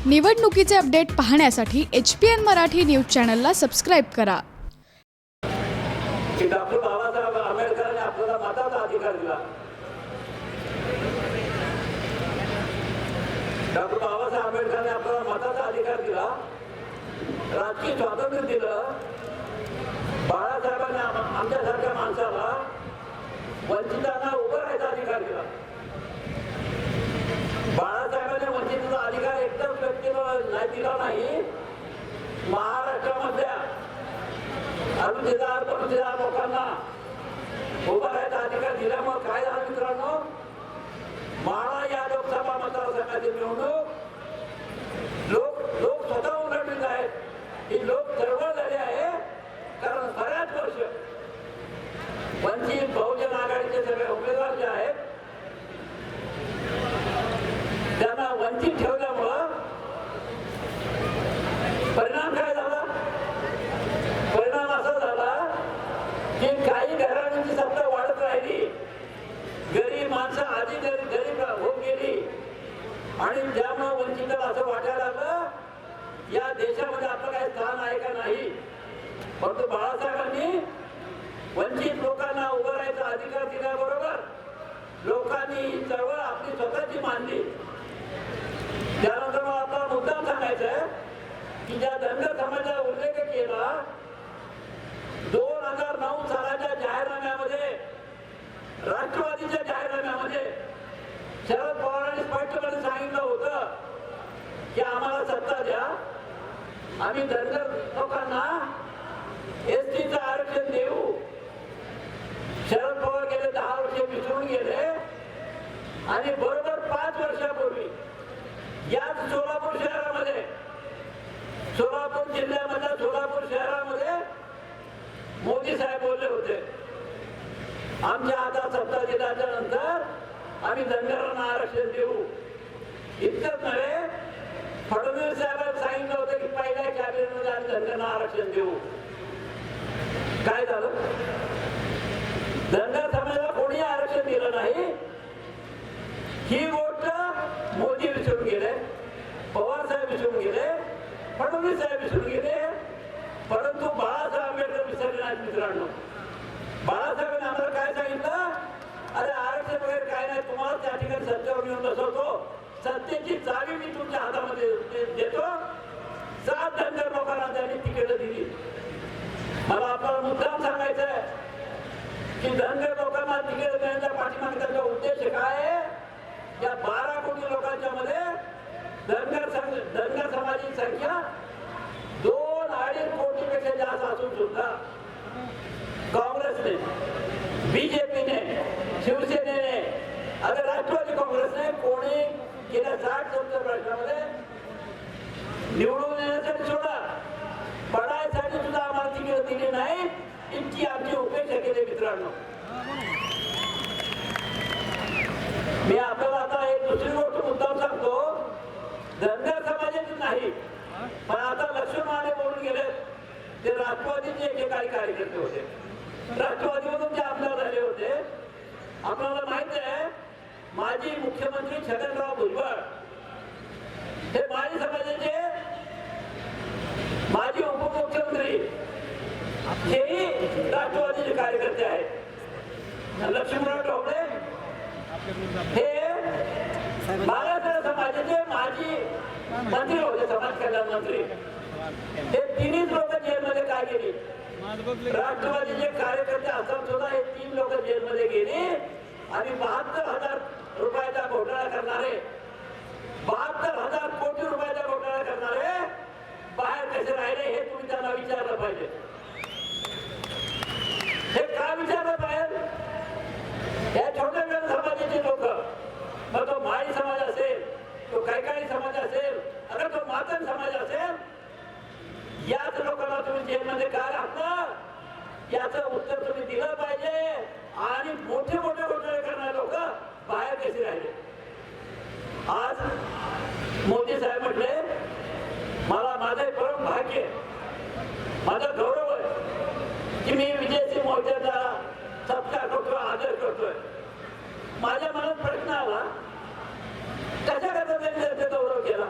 निवडणुकीचे अपडेट पाहण्यासाठी HPN Marathi news चॅनलला सबस्क्राईब करा. डॉक्टर बाबासाहेब आंबेडकरांनी आपल्याला मताचा अधिकार दिला. डॉक्टर बाबासाहेब आंबेडकरांनी आपल्याला मताचा अधिकार दिला, राजकीय स्वातंत्र्य दिलं. बाळासाहेबांनी आमच्यासारख्या माणसाला वंचितांना उभं राहायचा अधिकार दिला. बाळासाहेबांनी वंचितांचा अधिकार एकटाच व्यक्तीला नाही दिला नाही, महाराष्ट्रामधल्या अनुसूचित लोकांना उभा राहायचा अधिकार दिल्यामुळे काय झालं मित्रांनो, माळा या लोकसभा मतदारसंघाची निवडणूक लोक स्वतःहून लढलेले आहेत. ही लोक चळवळ झाली आहे, कारण बऱ्याच वर्ष वंचित बहुजन आघाडीचे सगळे उमेदवार जे आहेत त्यांना वंचित ठेवल्यामुळं परिणाम काय झाला? परिणाम असा झाला की काही घराण्यांची सत्ता वाढत राहिली, गरीब माणसं आधी गरीब होऊन गेली आणि त्यामुळे वंचिताला असं वाटायला लागलं या देशामध्ये आपलं काही स्थान आहे का नाही. परंतु बाळासाहेबांनी वंचित लोकांना उभं राहायचा अधिकार दिल्याबरोबर लोकांनी ही चळवळ आपली स्वतःची मानली. त्यानंतर मला आपला मुद्दा सांगायचा आहे की ज्या धनगर समाजाचा उल्लेख केला, 2009 सालाच्या जाहीरनाम्यामध्ये, राष्ट्रवादीच्या जाहीरनाम्यामध्ये शरद पवारांनी स्पष्टपणे सांगितलं होतं की आम्हाला सत्ता द्या, आम्ही धनगर लोकांना STचं आरक्षण देऊ. शरद पवार गेले 10 वर्ष विसरून गेले आणि बरोबर 5 वर्षापूर्वी याच सोलापूर शहरामध्ये, सोलापूर जिल्ह्यामधल्या सोलापूर शहरामध्ये मोदी साहेब बोलले होते, आमच्या हातात सत्ता दिल्याच्या नंतर आम्ही धनगरांना आरक्षण देऊ. इतकंच नव्हे, फडणवीस साहेबांनी सांगितलं होतं की पहिल्या कॅबिनेटमध्ये आम्ही धनगरांना आरक्षण देऊ. काय झालं? धनगर समाजाला कोणी आरक्षण दिलं नाही. ही गोष्ट मोदी विसरून गेले, पवार साहेब विसरून गेले, फडणवीस साहेब विसरून गेले, परंतु बाळासाहेब आंबेडकर विसरले नाहीत मित्रांनो. बाळासाहेबांनी आम्हाला काय सांगितलं? अरे आरक्षण वगैरे काय नाही, तुम्हाला त्या ठिकाणी सत्तेवर घेऊन बसवतो, सत्तेची चावी मी तुमच्या हातामध्ये देतो. 7 धनगर लोकांना त्यांनी तिकीट दिली. मला आपल्याला मुद्दाम सांगायचं आहे की धनगर लोकांना तिकीट देण्याच्या पाठीमागे त्यांचा उद्देश काय आहे? या 12 कोटी लोकांच्या मध्ये धनगर समाजाची संख्या 2-2.5 कोटीपेक्षा जास्त असून सुद्धा काँग्रेसने, BJPने, शिवसेनेने, आता राष्ट्रवादी काँग्रेसने कोणी गेल्या 60-70 वर्षामध्ये निवडून येण्यासाठी सोडा, पडायसाठी सुद्धा आम्हाला तिकीट दिली नाही. इतकी आमची उपेक्षा केली मित्रांनो. मी आपल्याला आता एक दुसरी गोष्ट मुद्दाम सांगतो, धनगर समाजाची नाही, पण आता लक्ष्मण माने बोलून गेले, ते राष्ट्रवादीचे एकेकाळी कार्यकर्ते होते, राष्ट्रवादीमधून जे आमदार झाले होते. आपल्याला माहित आहे, माजी मुख्यमंत्री छगनराव भुजबळ हे माजी समाजाचे माजी उपमुख्यमंत्री हेही राष्ट्रवादीचे कार्यकर्ते आहेत. लक्ष्मणराव ढोबळे हे बाळासाहेब समाजाचे माजी मंत्री होते, समाज कल्याण मंत्री. हे तिन्हीच लोक जेलमध्ये काय गेली? राष्ट्रवादीचे कार्यकर्ते असून सुद्धा हे 3 लोक जेलमध्ये गेली आणि 72,000 रुपयाचा घोटाळा करणारे, 72,000 कोटी रुपयाचा घोटाळा करणारे बाहेर कसे राहिले हे तुम्ही त्यांना विचारलं पाहिजे. हे का विचारलं पाहिजे? या छोट्या समाजाचे लोक, मग तो माळी समाज असेल, तो कैकाळी समाज असेल, अगर तो मातन समाज असेल, याच लोकांना तुम्ही जेलमध्ये का घातलं याचं उत्तर तुम्ही दिलं पाहिजे. आणि मोठे मोठे घोटाळे करणारे लोक बाहेर कसे राहिले? आज मोदी साहेब म्हटले, मला माझे परम भाग्य, माझा गौरव आहे की मी विजयसिंह मोर्चाचा सत्कार करतोय, आदर करतोय. माझ्या मनात प्रश्न आला, कशा करता त्यांनी त्याचा गौरव केला?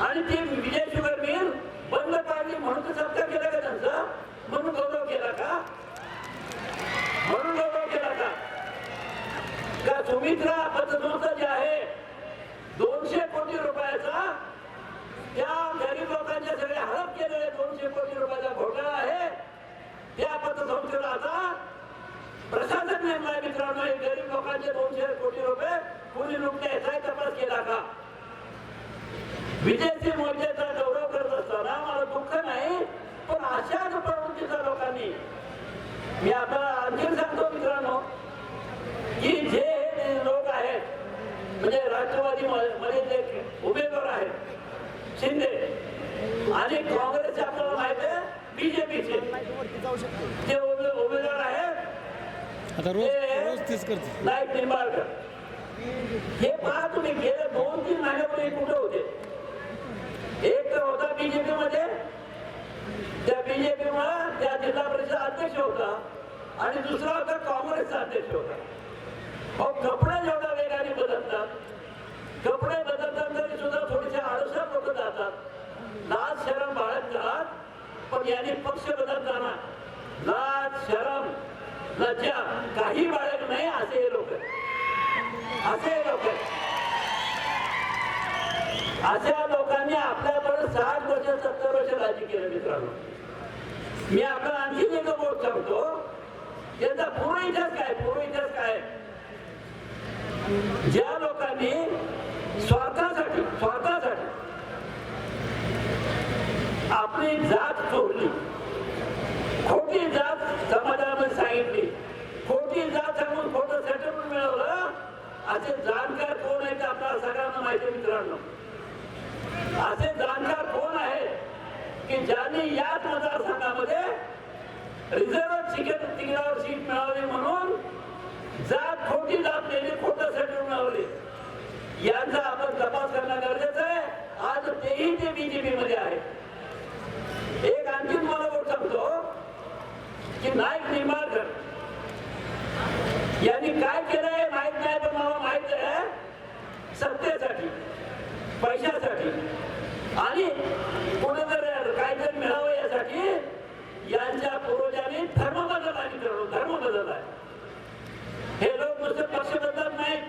आणि ती विजय शुगर मिल बंद पाडली म्हणून तर सत्कार केला का त्यांचा, म्हणून गौरव केला का, म्हणून गौरव केला का? का सुमित्रा पतसंस्था जी आहे 200 कोटी रुपयाचा, त्या गरीब लोकांच्या सगळे हडप केलेले 200 कोटी रुपयाचा घोटाळा आहे, त्या पतसंस्थेला आता प्रशासक नेमलाय. मित्रांनो, हे गरीब लोकांचे 200 कोटी रुपये कुणी लुटले याचा तपास केला का? विजयसिंह मोर्चाचा गौरव करत असताना मला दुःख नाही, पण अशाच प्रवृत्तीचा लोकांनी, मी आपल्याला आणखी सांगतो मित्रांनो, की जे लोक आहेत म्हणजे राष्ट्रवादी मध्ये जे उमेदवार आहेत शिंदे आणि काँग्रेसचे आपल्याला माहित आहे बीजेपीचे जे उमेदवार आहेत नाईक निंबाळकर, हे पहा तुम्ही गेले 2-3 महिन्यापूर्वी कुठे होते? एक तर होता बीजेपी मध्ये, त्या बीजेपी मुळे त्या जिल्हा परिषद अध्यक्ष होता, आणि दुसरा होता काँग्रेसचा अध्यक्ष होता. कपडे जेवढ्या वेगाने बदलतात, कपडे बदलतात तरी सुद्धा थोडीशे आळसात लोक जातात, लाज शरम बाळगतात. पण यांनी पक्ष बदलताना लाज शरम लज्जा काही बाळग नाही, असे हे लोक, असे लोक. अशा लोकांनी आपल्याकडे 60 वर्ष 70 वर्ष राज्य केलं. मित्रांनो, मी आपल्याला आणखी एक गोष्ट सांगतो, याचा पूर्ण इतिहास काय, पूर्ण इतिहास काय? ज्या लोकांनी स्वार्थासाठी आपली जात चोरली, खोटी जात समाजामध्ये सांगितली, खोटी जात सांगून खोटं सेटलमेंट मिळवलं, असे जाणकार कोण आहे ते आपल्याला सगळ्यांना माहिती आहे. मित्रांनो, असे जाणकार कोण आहे की ज्यांनी याच मतदारसंघामध्ये रिझर्व्ह तिकिटावर सीट मिळवली म्हणून जात खोटी जात नेली, खोटं सेटलमेंट मिळवली, यांचा आपण तपास करणं गरजेचं आहे. आज तेही ते बीजेपी मध्ये आहे. एक आणखी मला गोष्ट सांगतो की नाईक निंबाळकर यांनी काय केलंय माहित नाही, पण मला माहित आहे, सत्तेसाठी, पैशासाठी आणि कुठेतरी काहीतरी मिळावं यासाठी यांच्या पूर्वजांनी धर्म बदलला. मित्रांनो, धर्म बदललाय. हे लोक नुसते पक्ष बदलत नाहीत,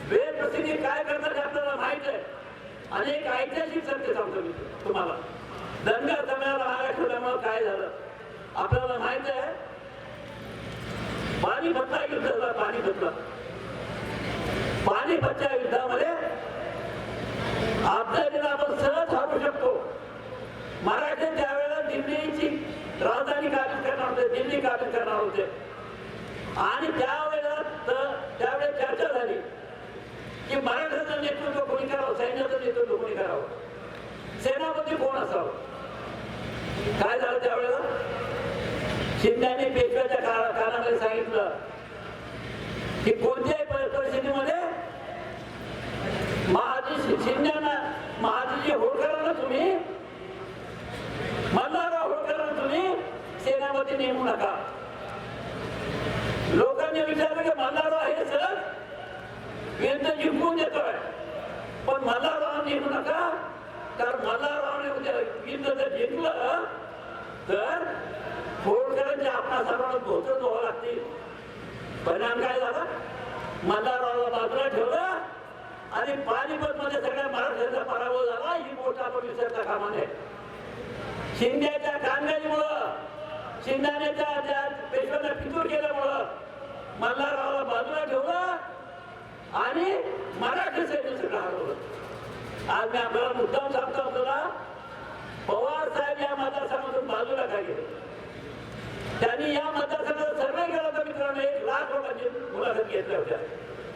वेळ प्रसिद्धी काय करतात आपल्याला माहित आहे. आणि एक ऐतिहासिक सत्य सांगतो मी तुम्हाला. दंगा जमण्याला महाराष्ट्रामुळे काय झालं आपल्याला माहित आहे. पानिपतच्या युद्धाला, पानिपतच्या युद्धामध्ये आपल्याला आपण सहज हारू शकतो. मराठे त्यावेळेला दिल्लीची राजधानी काबीज करणार होते, दिल्ली काबीज करणार होते. आणि त्यावेळेस चर्चा झाली की मराठ्याचं नेतृत्व कोणी करावं, सैन्याचं नेतृत्व कोणी करावं, सेनापती कोण असावं. काय झालं त्यावेळेला? शिंद्याने पेशव्याच्या कानामध्ये सांगितलं की कोणत्याही परिस्थितीमध्ये महाजी होळकरांना तुम्ही, मल्हारराव होळकरांना तुम्ही सेनापती नेमू नका. लोकांनी विचारलं की मल्हारराव हे सर युद्ध जिंकून देतोय, पण मल्हारराव नेमू नका, कारण मल्हाररावने युद्ध जर जिंकलं तर होळकरांच्या आपणा सर्वांना धोतर धुवावं लागतील. परिणाम काय झाला? मल्हाररावला बाजूला ठेवलं आणि पानिपत मध्ये सगळ्या मराठ्यांचा पराभव झाला. ही गोष्ट आपण विसरता कामा नये. शिंद्याच्या कानगाईमुळं, शिंद्याने त्या पेशव्यांना फितूर केल्यामुळं मल्हाररावला बाजूला ठेवलं आणि मराठी सैन्य सगळं हरवलं. आज मी आपल्याला मुद्दाम सांगतो, आपल्याला पवार साहेब या मतदारसंघातून बाजूला काय गेले. त्यांनी या मतदारसंघाचा सर्वे केला होता. मित्रांनो, 1 लाख लोकांची मुलाखत घेतल्या होत्या.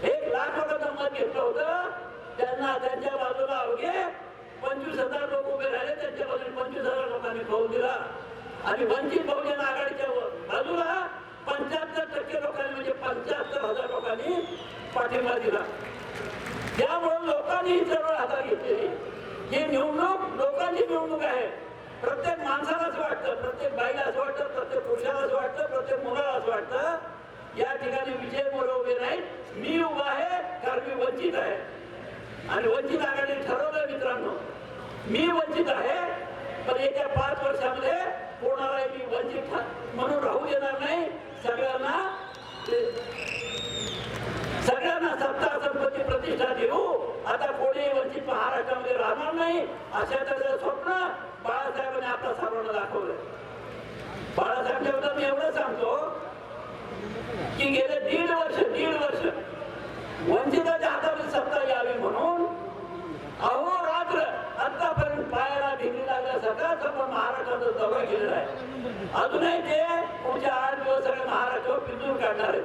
1 लाख लोकांचं मत घेतलं होतं. त्यांना त्यांच्या बाजूला अवघे 25,000 लोक उभे राहिले, त्यांच्या बाजूने 25,000 लोकांनी कौल दिला. आणि वंचित बहुजन आघाडीच्या बाजूला 75% लोकांनी, म्हणजे 75,000 लोकांनी पाठिंबा दिला. त्यामुळे लोकांनी ही चळवळ हातात घेतलेली. ही निवडणूक लोकांची निवडणूक आहे. प्रत्येक माणसाला असं वाटतं, प्रत्येक बाईला असं वाटतं, प्रत्येक पुरुषाला असं वाटतं, प्रत्येक मुलाला असं वाटतं या ठिकाणी विजय मोरे उभे नाहीत, मी उभा आहे कारण मी वंचित आहे. आणि वंचित आघाडीने ठरवलं मित्रांनो मी वंचित आहे, पण येत्या 5 वर्षामध्ये कोणालाही मी वंचित म्हणून राहू देणार नाही. सगळ्यांना सत्ता संपत्ती प्रतिष्ठा देऊ. आता कोणी वंचित महाराष्ट्रामध्ये राहणार नाही अशा त्याचं स्वप्न बाळासाहेबांनी आपल्या सर्वांना दाखवलं. बाळासाहेबांच्या बद्दल मी एवढं सांगतो की गेले दीड वर्ष वंचिताच्या हातामध्ये सत्ता यावी म्हणून अहोरात्र आतापर्यंत पायाला भिंगी लागल्यासारखा संपूर्ण महाराष्ट्राचा दौरा केलेला आहे. अजूनही ते पुढच्या 8 दिवस सगळे महाराष्ट्रावर पिंजून काढणार आहेत.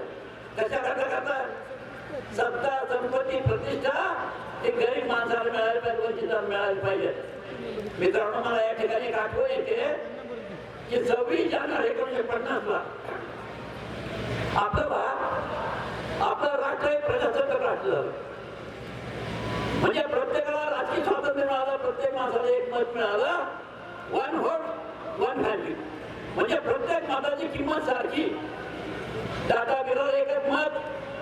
कशा करता सत्ता संपत्ती प्रतिष्ठा हे गरीब माणसाला मिळाली पाहिजे, वंचितांना मिळाली पाहिजे. मित्रांनो, मला या ठिकाणी एक आठवण येते की 26 जानेवारी 1950 ला आपलं राष्ट्र हे प्रजासत्ताक राष्ट्र झालं. म्हणजे प्रत्येकाला राजकीय स्वातंत्र्य मिळालं, प्रत्येक माणसाला एक मत मिळालं. 1 व्होट 1 व्हॅल्यू, म्हणजे प्रत्येक मताची किंमत सारखी. टाटा बिर्ला एकच मत,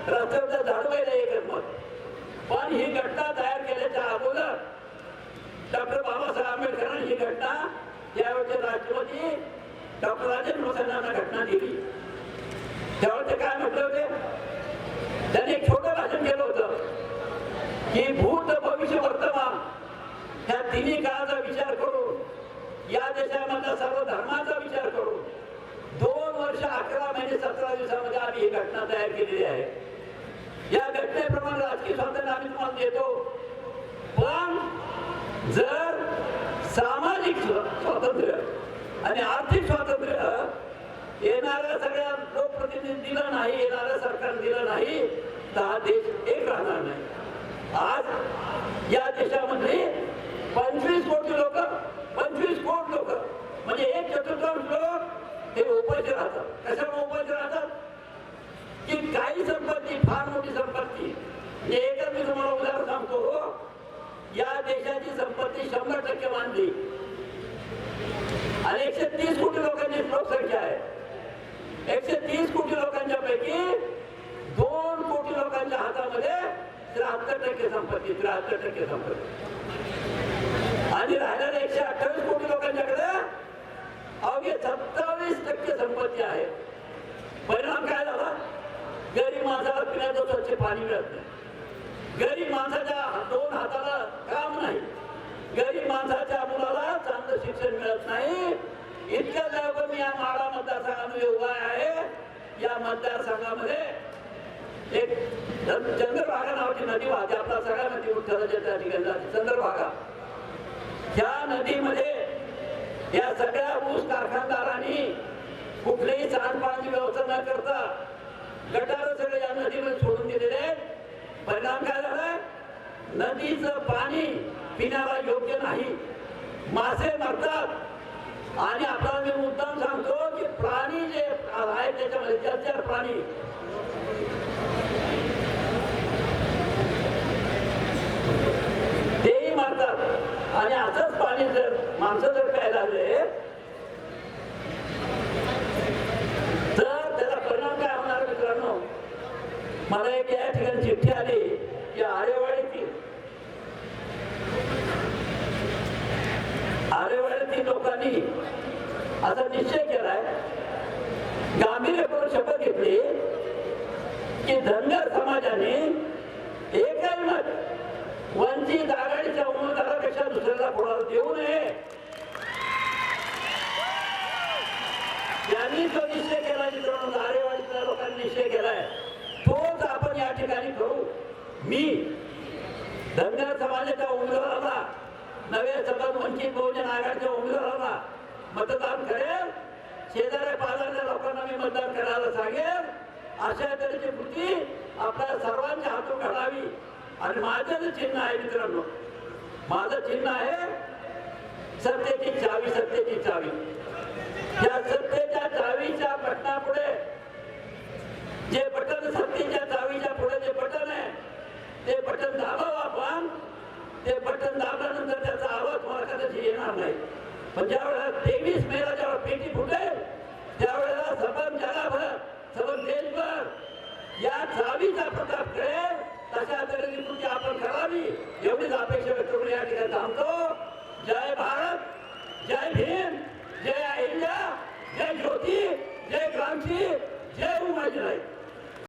रस्त्यावर झाडवायला एकच मत. पण ही घटना तयार केल्याच्या अगोदर डॉक्टर बाबासाहेब आंबेडकरांनी ही घटना त्यावेळेचे राष्ट्रपती डॉक्टर राजेंद्र प्रसाद यांना घटना दिली. त्यावेळेस ते काय म्हटलं होते, त्यांनी एक छोटं भाषण केलं होतं की भूत भविष्य वर्तमान ह्या तिन्ही काळाचा विचार करून या देशामधल्या सर्व धर्माचा विचार करून 2 वर्ष 11 महिने 17 दिवसामध्ये आम्ही ही घटना तयार केलेली आहे. या घटनेप्रमाणे राजकीय स्वातंत्र्य आम्ही तुम्हाला देतो, पण जर सामाजिक स्वातंत्र्य आणि आर्थिक स्वातंत्र्य येणाऱ्या सगळ्या लोकप्रतिनिधी दिलं नाही, येणाऱ्या सरकारने दिलं नाही तर हा देश एक राहणार नाही. आज या देशामध्ये 25 कोटी लोक म्हणजे 1/4 लोक हे उपाशी राहतात. कशामुळे उपाशी राहतात की काही संपत्ती, फार मोठी संपत्ती, एकच मी तुम्हाला उदाहरण सांगतो. या देशाची संपत्ती 100% मानली आणि 130 कोटी लोकांची लोकसंख्या आहे. 130 कोटी लोकांच्या पैकी 2 कोटी लोकांच्या हातामध्ये 73% संपत्ती, 73% संपत्ती आणि राहिलेल्या 128 कोटी लोकांच्याकडे अवघे 27% संपत्ती आहे. परिणाम काय झाला, गरीब माणसाला पिण्याचं स्वच्छ पाणी मिळत नाही, गरीब माणसाच्या 2 हाताला काम नाही, गरीब माणसाच्या मुलाला चांगलं शिक्षण मिळत नाही. इतक्या जागा मी या माढा मतदारसंघामध्ये उभा आहे. या मतदारसंघामध्ये एक चंद्रभागा नावाची नदी वाहते, आपला सगळ्या नदी विठ्ठलाच्या त्या ठिकाणी जाते चंद्रभागा. त्या नदीमध्ये या सगळ्या ऊस कारखानदारांनी कुठलीही सांडपाण्याची व्यवस्था न करता गटार सगळे या नदीमध्ये सोडून दिलेले. परिणाम काय झालाय, नदीचं पाणी पिण्याला योग्य नाही, मासे मरतात आणि आपल्याला मी मुद्दाम सांगतो की प्राणी जे आहेत त्याच्यामध्ये 4 प्राणी तेही मरतात. आणि असंच पाणी जर माणसं जर प्यायला लागले तर त्याचा परिणाम काय होणार. मित्रांनो, मला एक या ठिकाणी चिठ्ठी आली की आरेवाड्यातील लोकांनी असा निश्चय केलाय, गांभीर्य करून शपथ घेतली की धनगर समाजाने एकही मत वंचित आघाडीच्या उमेदवारापेक्षा दुसऱ्याला कोणाला देऊ नये. त्यांनी जो निश्चय केला, मित्रांनो, आरेवाडीच्या लोकांनी निश्चय केलाय तोच आपण या ठिकाणी करू. मी धनगर समाजाच्या उमेदवाराला, नवे सबंध वंचित बहुजन आघाडीच्या उमेदवाराला मतदान करेल. शेजाऱ्या पाजाऱ्या लोकांना मी मतदान करायला सांगेल. अशा तऱ्हेची कृती आपल्या सर्वांच्या हातून घडावी. आणि माझं जे चिन्ह आहे मित्रांनो, माझं चिन्ह आहे सत्तेची चावी, सत्तेची चावी. या सत्तेच्या चावीच्या बटनापुढे जे बटन, सत्तेच्या चावीच्या पुढे जे बटन आहे ते बटन दाबावं आपण. ते बटन दाबल्यानंतर त्याचा आवाज मला कदाचित येणार नाही, पण ज्या वेळेला 23 मेला जेव्हा पेटी फुटेल त्यावेळेला सबंध जगाभर, सबंध देशभर या चावीचा प्रताप करेल. तशा तऱ्हेने कृती आपण करावी एवढीच अपेक्षा व्यक्त करून या ठिकाणी थांबतो. जय भारत, जय भीम, जय अहिल्या, जय ज्योती, जय क्रांती, जय उमाजीराजे.